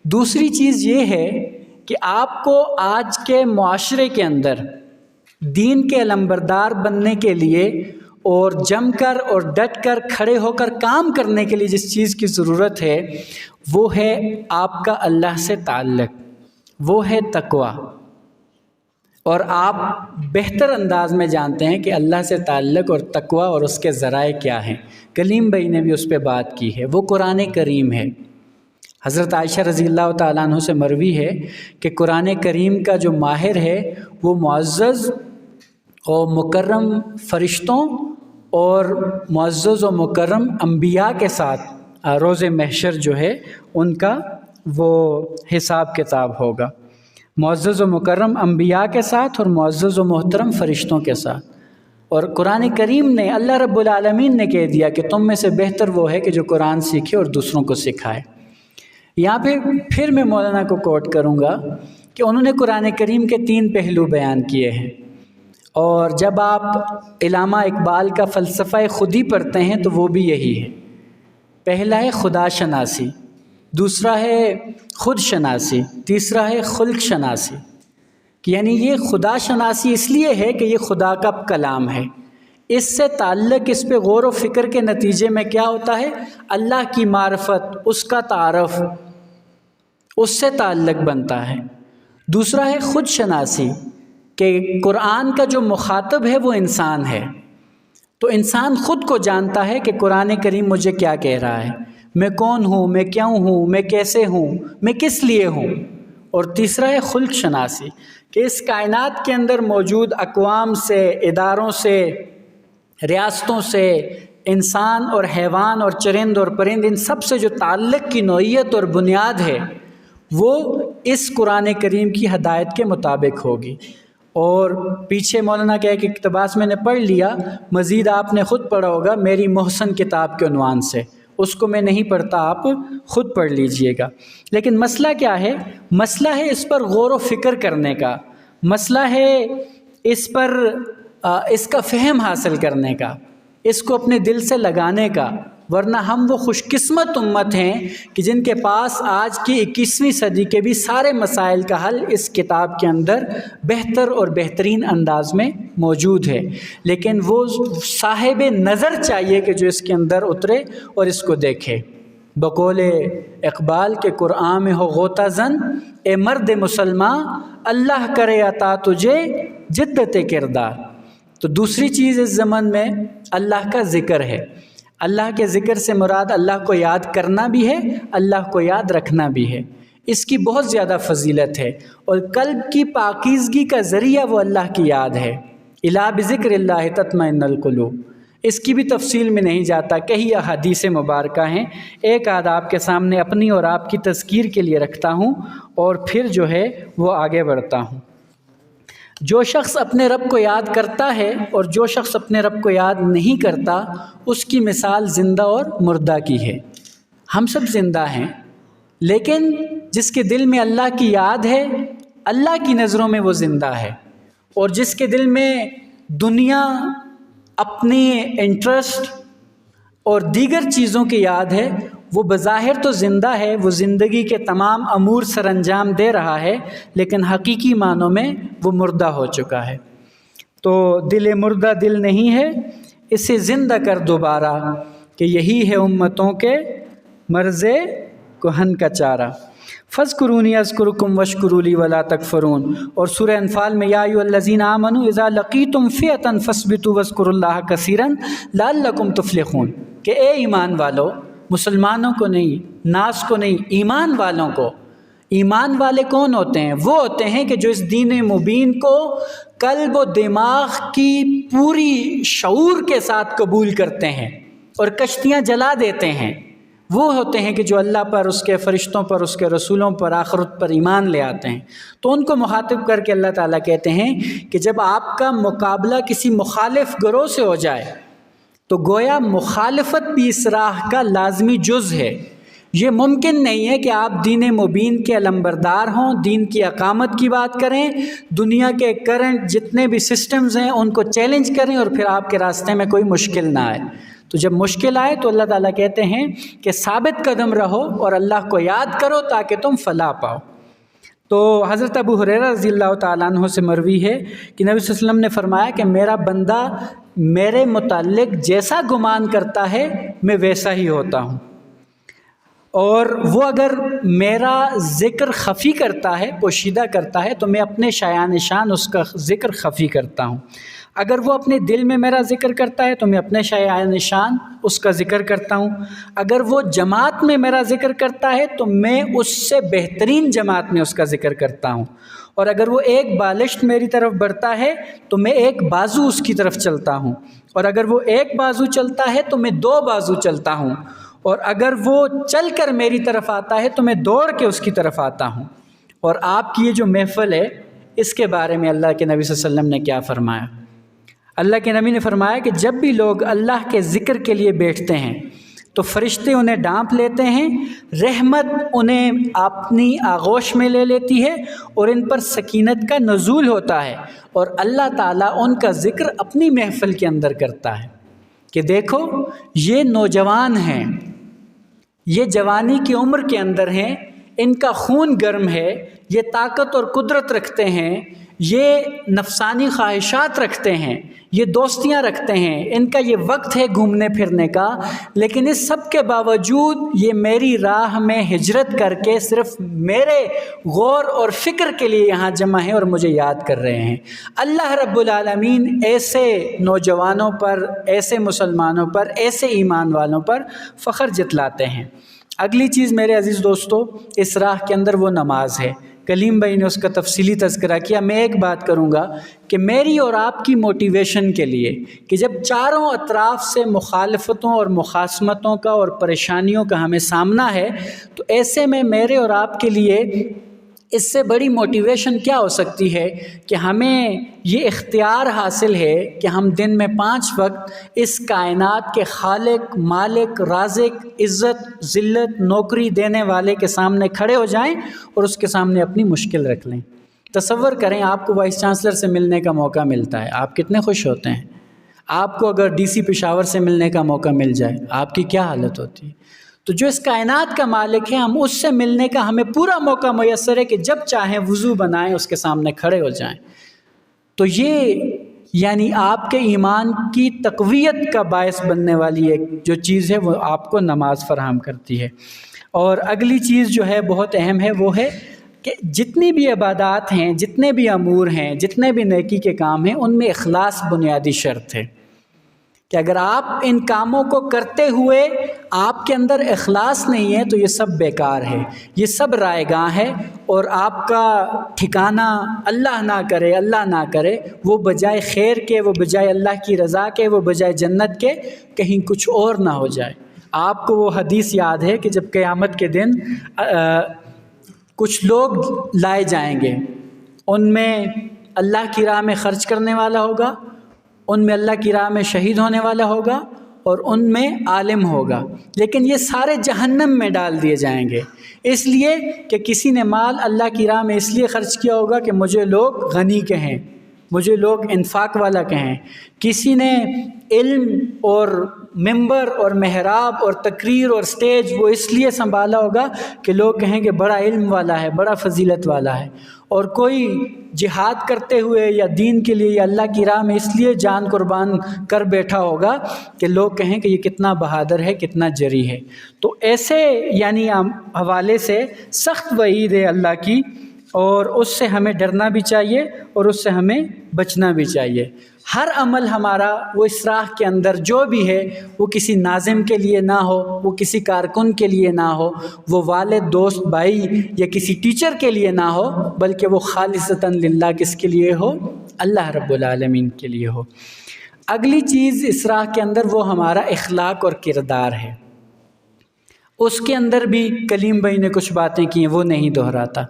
دوسری چیز یہ ہے کہ آپ کو آج کے معاشرے کے اندر دین کے علمبردار بننے کے لیے اور جم کر اور ڈٹ کر کھڑے ہو کر کام کرنے کے لیے جس چیز کی ضرورت ہے وہ ہے آپ کا اللہ سے تعلق، وہ ہے تقویٰ۔ اور آپ بہتر انداز میں جانتے ہیں کہ اللہ سے تعلق اور تقویٰ اور اس کے ذرائع کیا ہیں۔ کلیم بھائی نے بھی اس پہ بات کی ہے، وہ قرآن کریم ہے۔ حضرت عائشہ رضی اللہ تعالیٰ عنہ سے مروی ہے کہ قرآن کریم کا جو ماہر ہے وہ معزز اور مکرم فرشتوں اور معزز و مکرم انبیاء کے ساتھ روز محشر جو ہے ان کا وہ حساب کتاب ہوگا، معزز و مکرم انبیاء کے ساتھ اور معزز و محترم فرشتوں کے ساتھ۔ اور قرآن کریم نے اللہ رب العالمین نے کہہ دیا کہ تم میں سے بہتر وہ ہے کہ جو قرآن سیکھے اور دوسروں کو سکھائے۔ یہاں پہ پھر میں مولانا کو کوٹ کروں گا کہ انہوں نے قرآن کریم کے 3 پہلو بیان کیے ہیں، اور جب آپ علامہ اقبال کا فلسفہ خودی پڑھتے ہیں تو وہ بھی یہی ہے۔ پہلا ہے خدا شناسی، دوسرا ہے خود شناسی، تیسرا ہے خلق شناسی۔ یعنی یہ خدا شناسی اس لیے ہے کہ یہ خدا کا کلام ہے، اس سے تعلق، اس پہ غور و فکر کے نتیجے میں کیا ہوتا ہے؟ اللہ کی معرفت، اس کا تعارف، اس سے تعلق بنتا ہے۔ دوسرا ہے خود شناسی کہ قرآن کا جو مخاطب ہے وہ انسان ہے، تو انسان خود کو جانتا ہے کہ قرآن کریم مجھے کیا کہہ رہا ہے، میں کون ہوں، میں کیوں ہوں، میں کیسے ہوں، میں کس لیے ہوں۔ اور تیسرا ہے خلق شناسی کہ اس کائنات کے اندر موجود اقوام سے، اداروں سے، ریاستوں سے، انسان اور حیوان اور چرند اور پرند، ان سب سے جو تعلق کی نوعیت اور بنیاد ہے وہ اس قرآن کریم کی ہدایت کے مطابق ہوگی۔ اور پیچھے مولانا کہے کہ اقتباس میں نے پڑھ لیا، مزید آپ نے خود پڑھا ہوگا میری محسن کتاب کے عنوان سے، اس کو میں نہیں پڑھتا، آپ خود پڑھ لیجئے گا۔ لیکن مسئلہ کیا ہے؟ مسئلہ ہے اس پر غور و فکر کرنے کا، مسئلہ ہے اس پر اس کا فہم حاصل کرنے کا، اس کو اپنے دل سے لگانے کا، ورنہ ہم وہ خوش قسمت امت ہیں کہ جن کے پاس آج کی 21ویں صدی کے بھی سارے مسائل کا حل اس کتاب کے اندر بہتر اور بہترین انداز میں موجود ہے، لیکن وہ صاحب نظر چاہیے کہ جو اس کے اندر اترے اور اس کو دیکھے۔ بقول اقبال کے قرآن میں ہو غوطہ زن، اے مرد مسلمان اللہ کرے عطا تجھے جدت کردار۔ تو دوسری چیز اس زمن میں اللہ کا ذکر ہے۔ اللہ کے ذکر سے مراد اللہ کو یاد کرنا بھی ہے، اللہ کو یاد رکھنا بھی ہے۔ اس کی بہت زیادہ فضیلت ہے، اور قلب کی پاکیزگی کا ذریعہ وہ اللہ کی یاد ہے۔ الا بذکر اللہ تطمئن القلوب، اس کی بھی تفصیل میں نہیں جاتا، کئی احادیث مبارکہ ہیں، ایک آدھ آپ کے سامنے اپنی اور آپ کی تذکیر کے لیے رکھتا ہوں اور پھر جو ہے وہ آگے بڑھتا ہوں۔ جو شخص اپنے رب کو یاد کرتا ہے اور جو شخص اپنے رب کو یاد نہیں کرتا، اس کی مثال زندہ اور مردہ کی ہے۔ ہم سب زندہ ہیں، لیکن جس کے دل میں اللہ کی یاد ہے، اللہ کی نظروں میں وہ زندہ ہے، اور جس کے دل میں دنیا، اپنی انٹرسٹ اور دیگر چیزوں کی یاد ہے، وہ بظاہر تو زندہ ہے، وہ زندگی کے تمام امور سر انجام دے رہا ہے، لیکن حقیقی معنوں میں وہ مردہ ہو چکا ہے۔ تو دل مردہ دل نہیں ہے، اسے زندہ کر دوبارہ، کہ یہی ہے امتوں کے مرض کہن کا چارہ۔ فاذکرونی اذکرکم واشکروا لی ولا تکفرون، اور سورہ انفال میں یا ایھا الذین آمنوا اذا لقیتم فئۃ فاثبتوا واذکروا اللہ کثیرا لعلکم تفلحون، کہ اے ایمان والو، مسلمانوں کو نہیں، ناس کو نہیں، ایمان والوں کو۔ ایمان والے کون ہوتے ہیں؟ وہ ہوتے ہیں کہ جو اس دین مبین کو قلب و دماغ کی پوری شعور کے ساتھ قبول کرتے ہیں اور کشتیاں جلا دیتے ہیں۔ وہ ہوتے ہیں کہ جو اللہ پر، اس کے فرشتوں پر، اس کے رسولوں پر، آخرت پر ایمان لے آتے ہیں۔ تو ان کو مخاطب کر کے اللہ تعالیٰ کہتے ہیں کہ جب آپ کا مقابلہ کسی مخالف گروہ سے ہو جائے تو گویا مخالفت بھی اس راہ کا لازمی جز ہے۔ یہ ممکن نہیں ہے کہ آپ دین مبین کے علمبردار ہوں، دین کی اقامت کی بات کریں، دنیا کے کرنٹ جتنے بھی سسٹمز ہیں ان کو چیلنج کریں، اور پھر آپ کے راستے میں کوئی مشکل نہ آئے۔ تو جب مشکل آئے تو اللہ تعالیٰ کہتے ہیں کہ ثابت قدم رہو اور اللہ کو یاد کرو تاکہ تم فلاح پاؤ۔ تو حضرت ابو ہریرہ رضی اللہ تعالیٰ عنہ سے مروی ہے کہ نبی صلی اللہ علیہ وسلم نے فرمایا کہ میرا بندہ میرے متعلق جیسا گمان کرتا ہے میں ویسا ہی ہوتا ہوں، اور وہ اگر میرا ذکر خفی کرتا ہے، پوشیدہ کرتا ہے، تو میں اپنے شایان نشان اس کا ذکر خفی کرتا ہوں۔ اگر وہ اپنے دل میں میرا ذکر کرتا ہے تو میں اپنے شایان نشان اس کا ذکر کرتا ہوں۔ اگر وہ جماعت میں میرا ذکر کرتا ہے تو میں اس سے بہترین جماعت میں اس کا ذکر کرتا ہوں۔ اور اگر وہ ایک بالشت میری طرف بڑھتا ہے تو میں ایک بازو اس کی طرف چلتا ہوں، اور اگر وہ ایک بازو چلتا ہے تو میں 2 بازو چلتا ہوں، اور اگر وہ چل کر میری طرف آتا ہے تو میں دوڑ کے اس کی طرف آتا ہوں۔ اور آپ کی یہ جو محفل ہے، اس کے بارے میں اللہ کے نبی صلی اللہ علیہ وسلم نے کیا فرمایا؟ اللہ کے نبی نے فرمایا کہ جب بھی لوگ اللہ کے ذکر کے لیے بیٹھتے ہیں تو فرشتے انہیں ڈانپ لیتے ہیں، رحمت انہیں اپنی آغوش میں لے لیتی ہے، اور ان پر سکینت کا نزول ہوتا ہے، اور اللہ تعالیٰ ان کا ذکر اپنی محفل کے اندر کرتا ہے کہ دیکھو یہ نوجوان ہیں، یہ جوانی کی عمر کے اندر ہیں، ان کا خون گرم ہے، یہ طاقت اور قدرت رکھتے ہیں، یہ نفسانی خواہشات رکھتے ہیں، یہ دوستیاں رکھتے ہیں، ان کا یہ وقت ہے گھومنے پھرنے کا، لیکن اس سب کے باوجود یہ میری راہ میں ہجرت کر کے صرف میرے غور اور فکر کے لیے یہاں جمع ہیں اور مجھے یاد کر رہے ہیں۔ اللہ رب العالمین ایسے نوجوانوں پر، ایسے مسلمانوں پر، ایسے ایمان والوں پر فخر جتلاتے ہیں۔ اگلی چیز میرے عزیز دوستو، اس راہ کے اندر وہ نماز ہے۔ کلیم بھائی نے اس کا تفصیلی تذکرہ کیا۔ میں ایک بات کروں گا کہ میری اور آپ کی موٹیویشن کے لیے کہ جب چاروں اطراف سے مخالفتوں اور مخاصمتوں کا اور پریشانیوں کا ہمیں سامنا ہے، تو ایسے میں میرے اور آپ کے لیے اس سے بڑی موٹیویشن کیا ہو سکتی ہے کہ ہمیں یہ اختیار حاصل ہے کہ ہم دن میں 5 وقت اس کائنات کے خالق، مالک، رازق، عزت، ذلت، نوکری دینے والے کے سامنے کھڑے ہو جائیں اور اس کے سامنے اپنی مشکل رکھ لیں۔ تصور کریں آپ کو وائس چانسلر سے ملنے کا موقع ملتا ہے، آپ کتنے خوش ہوتے ہیں۔ آپ کو اگر ڈی سی پشاور سے ملنے کا موقع مل جائے آپ کی کیا حالت ہوتی ہے؟ تو جو اس کائنات کا مالک ہے، ہم اس سے ملنے کا ہمیں پورا موقع میسر ہے کہ جب چاہیں وضو بنائیں، اس کے سامنے کھڑے ہو جائیں۔ تو یہ یعنی آپ کے ایمان کی تقویت کا باعث بننے والی ایک جو چیز ہے وہ آپ کو نماز فراہم کرتی ہے۔ اور اگلی چیز جو ہے بہت اہم ہے، وہ ہے کہ جتنی بھی عبادات ہیں، جتنے بھی امور ہیں، جتنے بھی نیکی کے کام ہیں، ان میں اخلاص بنیادی شرط ہے کہ اگر آپ ان کاموں کو کرتے ہوئے آپ کے اندر اخلاص نہیں ہے تو یہ سب بیکار ہے، یہ سب رائے گاں ہے، اور آپ کا ٹھکانہ اللہ نہ کرے، اللہ نہ کرے، وہ بجائے خیر کے، وہ بجائے اللہ کی رضا کے، وہ بجائے جنت کے کہیں کچھ اور نہ ہو جائے۔ آپ کو وہ حدیث یاد ہے کہ جب قیامت کے دن کچھ لوگ لائے جائیں گے، ان میں اللہ کی راہ میں خرچ کرنے والا ہوگا، ان میں اللہ کی راہ میں شہید ہونے والا ہوگا، اور ان میں عالم ہوگا، لیکن یہ سارے جہنم میں ڈال دیے جائیں گے، اس لیے کہ کسی نے مال اللہ کی راہ میں اس لیے خرچ کیا ہوگا کہ مجھے لوگ غنی کہیں، مجھے لوگ انفاق والا کہیں، کسی نے علم اور ممبر اور محراب اور تقریر اور سٹیج وہ اس لیے سنبھالا ہوگا کہ لوگ کہیں کہ بڑا علم والا ہے، بڑا فضیلت والا ہے، اور کوئی جہاد کرتے ہوئے یا دین کے لیے یا اللہ کی راہ میں اس لیے جان قربان کر بیٹھا ہوگا کہ لوگ کہیں کہ یہ کتنا بہادر ہے، کتنا جری ہے۔ تو ایسے یعنی حوالے سے سخت وعید ہے اللہ کی، اور اس سے ہمیں ڈرنا بھی چاہیے اور اس سے ہمیں بچنا بھی چاہیے۔ ہر عمل ہمارا وہ اس راہ کے اندر جو بھی ہے وہ کسی ناظم کے لیے نہ ہو، وہ کسی کارکن کے لیے نہ ہو، وہ والد، دوست، بھائی یا کسی ٹیچر کے لیے نہ ہو، بلکہ وہ خالصتاً للہ کس کے لیے ہو؟ اللہ رب العالمین کے لیے ہو۔ اگلی چیز اس راہ کے اندر وہ ہمارا اخلاق اور کردار ہے۔ اس کے اندر بھی کلیم بھائی نے کچھ باتیں کی ہیں، وہ نہیں دہراتا۔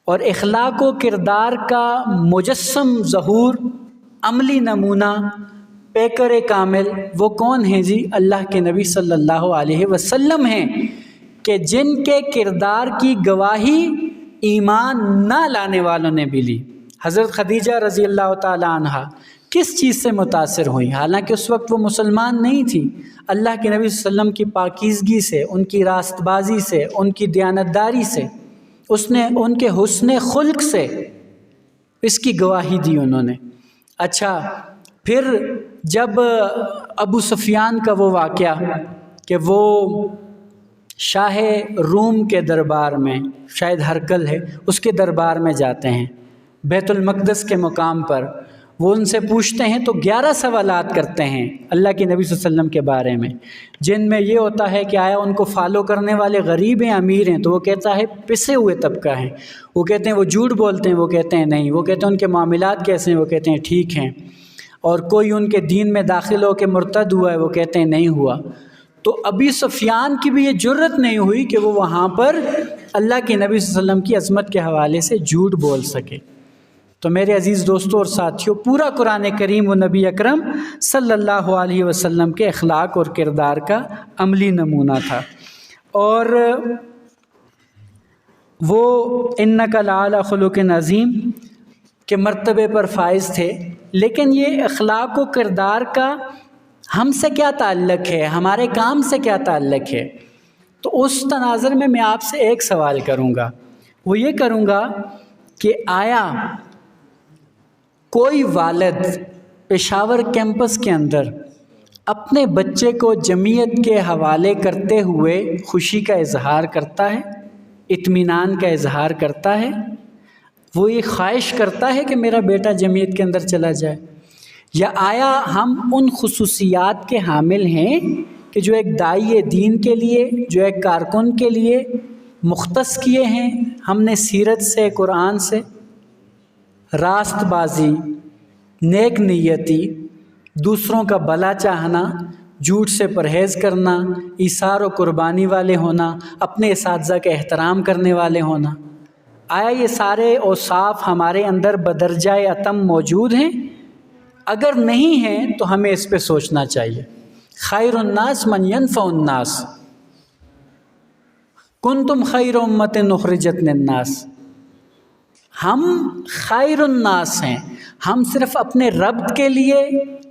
اور اخلاق و کردار کا مجسم ظہور، عملی نمونہ، پیکر کامل وہ کون ہیں جی؟ اللہ کے نبی صلی اللہ علیہ وسلم ہیں، کہ جن کے کردار کی گواہی ایمان نہ لانے والوں نے بھی لی۔ حضرت خدیجہ رضی اللہ تعالی عنہا کس چیز سے متاثر ہوئی؟ حالانکہ اس وقت وہ مسلمان نہیں تھی، اللہ کے نبی صلی اللہ علیہ وسلم کی پاکیزگی سے، ان کی راست بازی سے، ان کی دیانتداری سے، اس نے ان کے حسن خلق سے اس کی گواہی دی انہوں نے۔ اچھا، پھر جب ابو سفیان کا وہ واقعہ کہ وہ شاہ روم کے دربار میں، شاید ہرقل ہے، اس کے دربار میں جاتے ہیں بیت المقدس کے مقام پر، وہ ان سے پوچھتے ہیں تو 11 سوالات کرتے ہیں اللہ کے نبی صلی اللہ علیہ وسلم کے بارے میں، جن میں یہ ہوتا ہے کہ آیا ان کو فالو کرنے والے غریب ہیں، امیر ہیں؟ تو وہ کہتا ہے پسے ہوئے طبقہ ہیں۔ وہ کہتے ہیں وہ جھوٹ بولتے ہیں؟ وہ کہتے ہیں نہیں۔ وہ کہتے ہیں ان کے معاملات کیسے ہیں؟ وہ کہتے ہیں ٹھیک ہیں۔ اور کوئی ان کے دین میں داخل ہو کے مرتد ہوا ہے؟ وہ کہتے ہیں نہیں ہوا۔ تو ابی سفیان کی بھی یہ جرت نہیں ہوئی کہ وہ وہاں پر اللہ کے نبی صلی اللہ علیہ وسلم کی عظمت کے حوالے سے جھوٹ بول سکے۔ تو میرے عزیز دوستوں اور ساتھیوں، پورا قرآن کریم و نبی اکرم صلی اللہ علیہ وسلم کے اخلاق اور کردار کا عملی نمونہ تھا، اور وہ انک لعلی خلق عظیم کے مرتبے پر فائز تھے۔ لیکن یہ اخلاق و کردار کا ہم سے کیا تعلق ہے، ہمارے کام سے کیا تعلق ہے؟ تو اس تناظر میں آپ سے ایک سوال کروں گا، وہ یہ کروں گا کہ آیا کوئی والد پشاور کیمپس کے اندر اپنے بچے کو جمعیت کے حوالے کرتے ہوئے خوشی کا اظہار کرتا ہے، اطمینان کا اظہار کرتا ہے؟ وہ یہ خواہش کرتا ہے کہ میرا بیٹا جمعیت کے اندر چلا جائے؟ یا آیا ہم ان خصوصیات کے حامل ہیں کہ جو ایک داعی دین کے لیے، جو ایک کارکن کے لیے مختص کیے ہیں ہم نے سیرت سے، قرآن سے؟ راست بازی، نیک نیتی، دوسروں کا بھلا چاہنا، جھوٹ سے پرہیز کرنا، ایثار و قربانی والے ہونا، اپنے اساتذہ کا احترام کرنے والے ہونا، آیا یہ سارے اوصاف ہمارے اندر بدرجہ اتم موجود ہیں؟ اگر نہیں ہیں تو ہمیں اس پہ سوچنا چاہیے۔ خیر الناس من ینفع الناس، کنتم خیر امۃ اخرجت للناس۔ ہم خیر الناس ہیں، ہم صرف اپنے رب کے لیے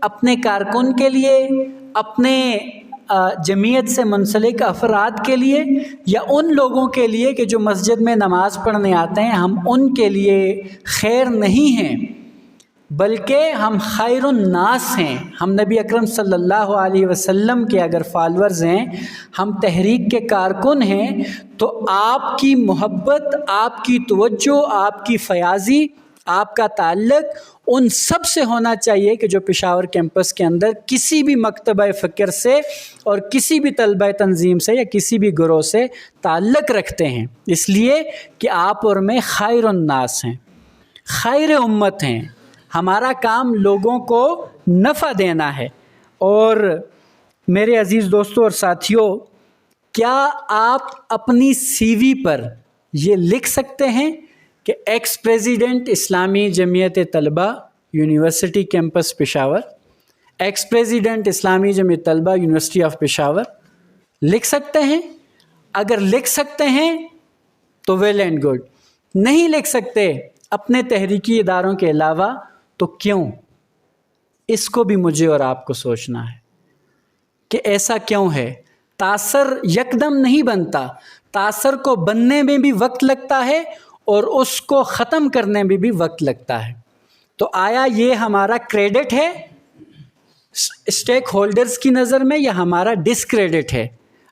اپنے کارکن کے لیے، اپنے جمعیت سے منسلک افراد کے لیے، یا ان لوگوں کے لیے کہ جو مسجد میں نماز پڑھنے آتے ہیں، ہم ان کے لیے خیر نہیں ہیں، بلکہ ہم خیر الناس ہیں. ہم نبی اکرم صلی اللہ علیہ وسلم کے اگر فالورز ہیں، ہم تحریک کے کارکن ہیں، تو آپ کی محبت، آپ کی توجہ، آپ کی فیاضی، آپ کا تعلق ان سب سے ہونا چاہیے کہ جو پشاور کیمپس کے اندر کسی بھی مکتبہ فکر سے اور کسی بھی طلبہ تنظیم سے یا کسی بھی گروہ سے تعلق رکھتے ہیں، اس لیے کہ آپ اور میں خیر الناس ہیں، خیر امت ہیں. ہمارا کام لوگوں کو نفع دینا ہے. اور میرے عزیز دوستوں اور ساتھیوں، کیا آپ اپنی سی وی پر یہ لکھ سکتے ہیں کہ x president Islami Jamiat Talaba university campus Peshawar, ex president Islami Jamiat Talaba university of Peshawar? لکھ سکتے ہیں؟ اگر لکھ سکتے ہیں تو ویل اینڈ گڈ. نہیں لکھ سکتے اپنے تحریکی اداروں کے علاوہ تو کیوں؟ اس کو بھی مجھے اور آپ کو سوچنا ہے کہ ایسا کیوں ہے. تاثر یکدم نہیں بنتا، تاثر کو بننے میں بھی وقت لگتا ہے اور اس کو ختم کرنے میں بھی وقت لگتا ہے. تو آیا یہ ہمارا کریڈٹ ہے اسٹیک ہولڈرز کی نظر میں یا ہمارا ڈسکریڈٹ ہے؟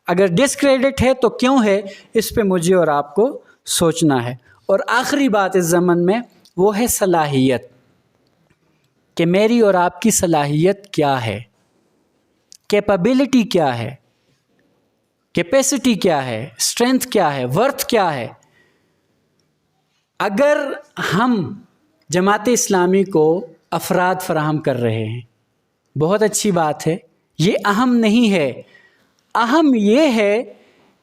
اگر ڈسکریڈٹ ہے تو کیوں ہے، اس پہ مجھے اور آپ کو سوچنا ہے. اور آخری بات اس زمن میں وہ ہے صلاحیت، کہ میری اور آپ کی صلاحیت کیا ہے، کیپیبلٹی کیا ہے، کیپیسٹی کیا ہے، اسٹرینتھ کیا ہے، ورتھ کیا ہے. اگر ہم جماعت اسلامی کو افراد فراہم کر رہے ہیں، بہت اچھی بات ہے، یہ اہم نہیں ہے. اہم یہ ہے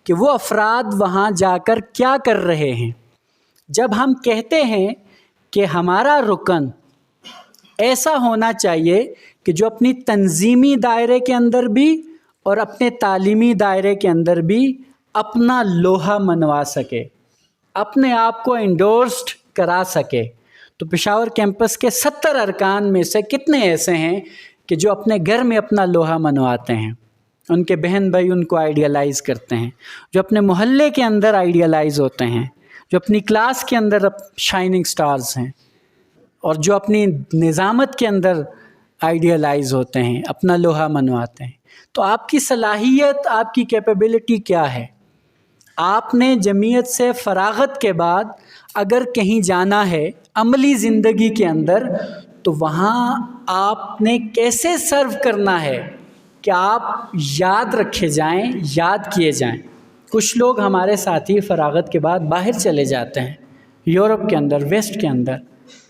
کہ وہ افراد وہاں جا کر کیا کر رہے ہیں. جب ہم کہتے ہیں کہ ہمارا رکن ایسا ہونا چاہیے کہ جو اپنی تنظیمی دائرے کے اندر بھی اور اپنے تعلیمی دائرے کے اندر بھی اپنا لوہا منوا سکے، اپنے آپ کو انڈورسڈ کرا سکے، تو پشاور کیمپس کے 70 ارکان میں سے کتنے ایسے ہیں کہ جو اپنے گھر میں اپنا لوہا منواتے ہیں، ان کے بہن بھائی ان کو آئیڈیالائز کرتے ہیں، جو اپنے محلے کے اندر آئیڈیالائز ہوتے ہیں، جو اپنی کلاس کے اندر شائننگ سٹارز ہیں، اور جو اپنی نظامت کے اندر آئیڈیالائز ہوتے ہیں، اپنا لوہا منواتے ہیں. تو آپ کی صلاحیت، آپ کی کیپیبلٹی کیا ہے؟ آپ نے جمعیت سے فراغت کے بعد اگر کہیں جانا ہے عملی زندگی کے اندر، تو وہاں آپ نے کیسے سرو کرنا ہے کہ آپ یاد رکھے جائیں، یاد کیے جائیں. کچھ لوگ ہمارے ساتھی فراغت کے بعد باہر چلے جاتے ہیں، یورپ کے اندر، ویسٹ کے اندر.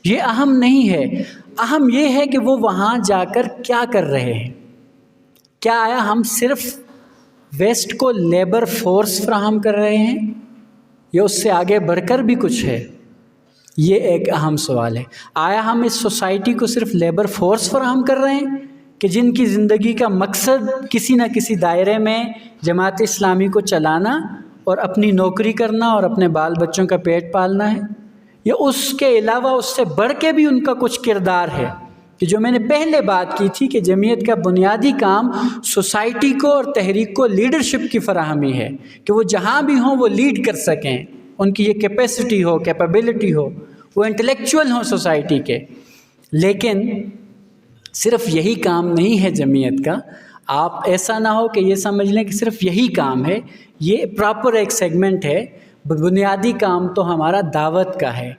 یہ اہم نہیں ہے، اہم یہ ہے کہ وہ وہاں جا کر کیا کر رہے ہیں. کیا آیا ہم صرف ویسٹ کو لیبر فورس فراہم کر رہے ہیں یا اس سے آگے بڑھ کر بھی کچھ ہے؟ یہ ایک اہم سوال ہے. آیا ہم اس سوسائٹی کو صرف لیبر فورس فراہم کر رہے ہیں کہ جن کی زندگی کا مقصد کسی نہ کسی دائرے میں جماعت اسلامی کو چلانا اور اپنی نوکری کرنا اور اپنے بال بچوں کا پیٹ پالنا ہے، یا اس کے علاوہ اس سے بڑھ کے بھی ان کا کچھ کردار ہے؟ کہ جو میں نے پہلے بات کی تھی کہ جمعیت کا بنیادی کام سوسائٹی کو اور تحریک کو لیڈرشپ کی فراہمی ہے، کہ وہ جہاں بھی ہوں وہ لیڈ کر سکیں، ان کی یہ کیپیسٹی ہو، کیپیبلٹی ہو، وہ انٹلیکچوئل ہوں سوسائٹی کے. لیکن صرف یہی کام نہیں ہے جمعیت کا. آپ ایسا نہ ہو کہ یہ سمجھ لیں کہ صرف یہی کام ہے. یہ پراپر ایک سیگمنٹ ہے. بنیادی کام تو ہمارا دعوت کا ہے،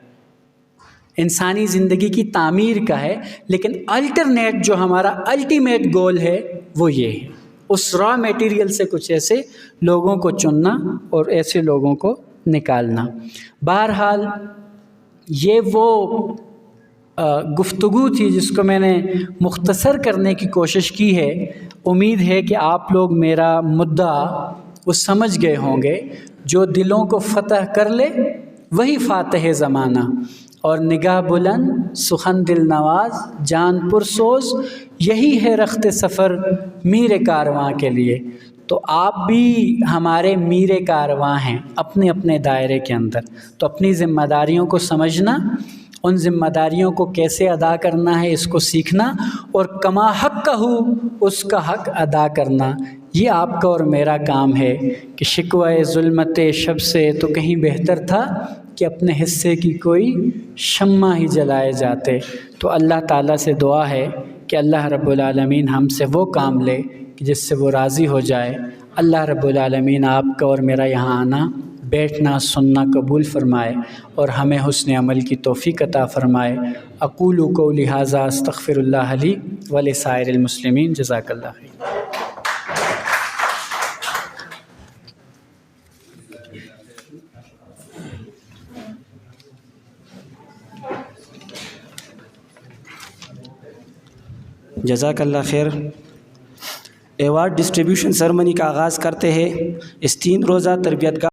انسانی زندگی کی تعمیر کا ہے، لیکن الٹرنیٹ جو ہمارا الٹیمیٹ گول ہے وہ یہ ہے، اس را میٹیریل سے کچھ ایسے لوگوں کو چننا اور ایسے لوگوں کو نکالنا. بہرحال یہ وہ گفتگو تھی جس کو میں نے مختصر کرنے کی کوشش کی ہے. امید ہے کہ آپ لوگ میرا مدعا وہ سمجھ گئے ہوں گے. جو دلوں کو فتح کر لے وہی فاتح زمانہ، اور نگاہ بلند سخن دل نواز جان پرسوز، یہی ہے رخت سفر میر کارواں کے لیے. تو آپ بھی ہمارے میر کارواں ہیں اپنے اپنے دائرے کے اندر. تو اپنی ذمہ داریوں کو سمجھنا ان ذمہ داریوں کو کیسے ادا کرنا ہے اس کو سیکھنا، اور کما حق ہو اس کا حق ادا کرنا، یہ آپ کا اور میرا کام ہے کہ شکوہ ظلمت شب سے تو کہیں بہتر تھا کہ اپنے حصے کی کوئی شمع ہی جلائے جاتے۔ تو اللہ تعالیٰ سے دعا ہے کہ اللہ رب العالمین ہم سے وہ کام لے کہ جس سے وہ راضی ہو جائے۔ اللہ رب العالمین آپ کا اور میرا یہاں آنا، بیٹھنا، سننا قبول فرمائے اور ہمیں حسن عمل کی توفیق عطا فرمائے۔ اقول قولی ھذا استغفر اللہ لی ولسائر المسلمین۔ جزاک اللہ خیر۔ جزاک اللہ خیر۔ ایوارڈ ڈسٹریبیوشن سرمنی کا آغاز کرتے ہیں اس 3 روزہ تربیت کا